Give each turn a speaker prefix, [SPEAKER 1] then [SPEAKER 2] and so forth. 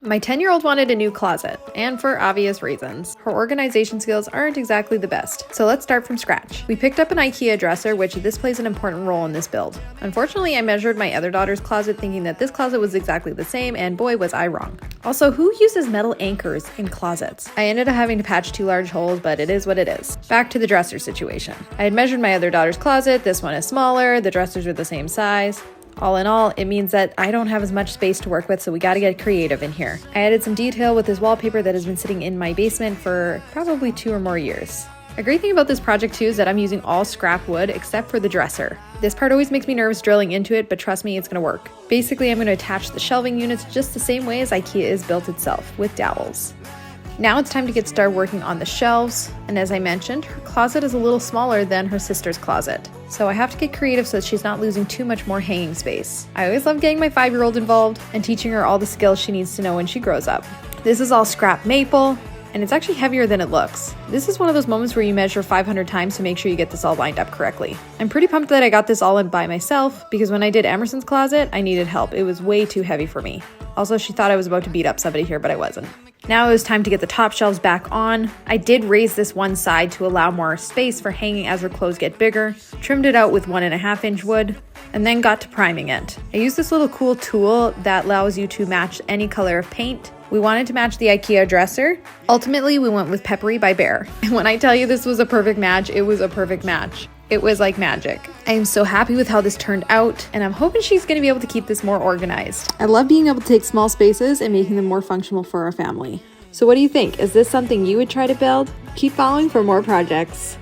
[SPEAKER 1] My 10-year-old wanted a new closet, and for obvious reasons. Her organization skills aren't exactly the best, so let's start from scratch. We picked up an Ikea dresser, which this plays an important role in this build. Unfortunately, I measured my other daughter's closet thinking that this closet was exactly the same, and boy was I wrong. Also, who uses metal anchors in closets? I ended up having to patch 2 large holes, but it is what it is. Back to the dresser situation. I had measured my other daughter's closet, this one is smaller, the dressers are the same size. All in all, it means that I don't have as much space to work with, so we gotta get creative in here. I added some detail with this wallpaper that has been sitting in my basement for probably 2 or more years. A great thing about this project too is that I'm using all scrap wood except for the dresser. This part always makes me nervous drilling into it, but trust me, it's gonna work. Basically, I'm gonna attach the shelving units just the same way as Ikea is built itself, with dowels. Now it's time to get started working on the shelves, and as I mentioned, her closet is a little smaller than her sister's closet. So I have to get creative so that she's not losing too much more hanging space. I always love getting my 5-year-old involved and teaching her all the skills she needs to know when she grows up. This is all scrap maple, and it's actually heavier than it looks. This is one of those moments where you measure 500 times to make sure you get this all lined up correctly. I'm pretty pumped that I got this all in by myself, because when I did Emerson's closet, I needed help. It was way too heavy for me. Also, she thought I was about to beat up somebody here, but I wasn't. Now it was time to get the top shelves back on. I did raise this one side to allow more space for hanging as her clothes get bigger, trimmed it out with 1.5-inch wood, and then got to priming it. I used this little cool tool that allows you to match any color of paint. We wanted to match the Ikea dresser. Ultimately, we went with Peppery by Behr. And when I tell you this was a perfect match, it was a perfect match. It was like magic. I am so happy with how this turned out, and I'm hoping she's gonna be able to keep this more organized. I love being able to take small spaces and making them more functional for our family. So what do you think? Is this something you would try to build? Keep following for more projects.